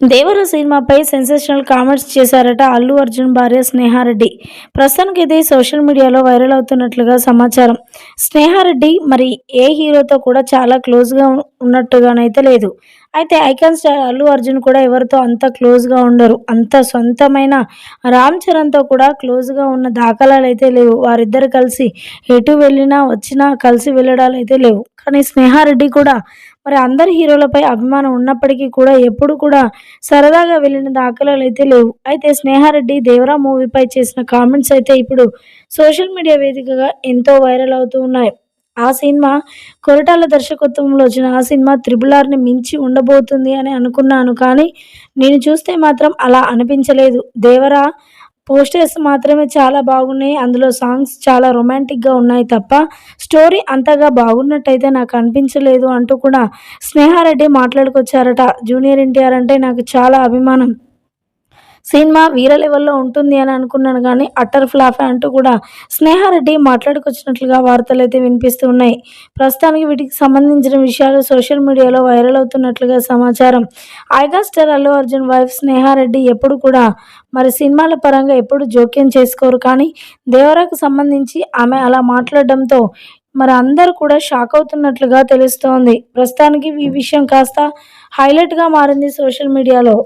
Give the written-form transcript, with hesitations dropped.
దేవర సినిమాపై sensational comments చేశారట అల్లు అర్జున్ భార్య స్నేహారెడ్డి. ప్రస్తుతానికి ఇది సోషల్ మీడియాలో వైరల్ అవుతున్నట్లుగా సమాచారం. స్నేహారెడ్డి మరి ఏ హీరోతో కూడా చాలా క్లోజ్‌గా ఉన్నట్టుగానైతే లేదు. అయితే ఐకాన్ స్టార్ అల్లు అర్జున్ కూడా ఎవరితో అంత క్లోజ్‌గా ఉండరు. అంత సొంతమైన రామ్ చరణ్‌తో కూడా క్లోజ్‌గా ఉన్న దాఖలాలైతే లేవు. వారిద్దరు కలిసి ఎటు వెళ్ళినా, వచ్చినా కలిసి వెళ్ళడాలైతే లేవు. కానీ స్నేహారెడ్డి కూడా మరి అందరి హీరోలపై అభిమానం ఉన్నప్పటికీ కూడా ఎప్పుడు కూడా సరదాగా వెళ్ళిన దాఖలాలైతే లేవు. అయితే స్నేహారెడ్డి 'దేవరా' మూవీపై చేసిన కామెంట్స్ అయితే ఇప్పుడు సోషల్ మీడియా వేదికగా ఎంతో వైరల్ అవుతూ ఉన్నాయి. ఆ సినిమా కొరటాల దర్శకత్వంలో వచ్చిన ఆ సినిమా 'త్రిబుల్ ఆర్'ని మించి ఉండబోతుంది అని అనుకున్నాను. కానీ నేను చూస్తే మాత్రం అలా అనిపించలేదు. 'దేవరా' పోస్టర్స్ మాత్రమే చాలా బాగున్నాయి. అందులో సాంగ్స్ చాలా రొమాంటిక్‌గా ఉన్నాయి తప్ప స్టోరీ అంతగా బాగున్నట్టయితే నాకు అనిపించలేదు అంటూ కూడా స్నేహారెడ్డి మాట్లాడుకొచ్చారట. జూనియర్ ఎన్టీఆర్ అంటే నాకు చాలా అభిమానం. సినిమా వీర లెవెల్‌లో ఉంటుంది అని అనుకున్నాను గానీ అట్టర్ ఫ్లాపే అంటూ కూడా స్నేహారెడ్డి మాట్లాడుకొచ్చినట్లుగా వార్తలైతే వినిపిస్తూ ఉన్నాయి. ప్రస్తుతానికి వీటికి సంబంధించిన విషయాలు సోషల్ మీడియాలో వైరల్ అవుతున్నట్లుగా సమాచారం. Icon star Allu Arjun wife Sneha Reddy ఎప్పుడు కూడా మరి సినిమాల పరంగా ఎప్పుడు జోక్యం చేసుకోరు. కానీ 'దేవరా'కు సంబంధించి ఆమె అలా మాట్లాడడంతో మరి అందరూ కూడా షాక్ అవుతున్నట్లుగా తెలుస్తోంది. ప్రస్తుతానికి ఈ విషయం కాస్త హైలైట్‌గా మారింది సోషల్ మీడియాలో.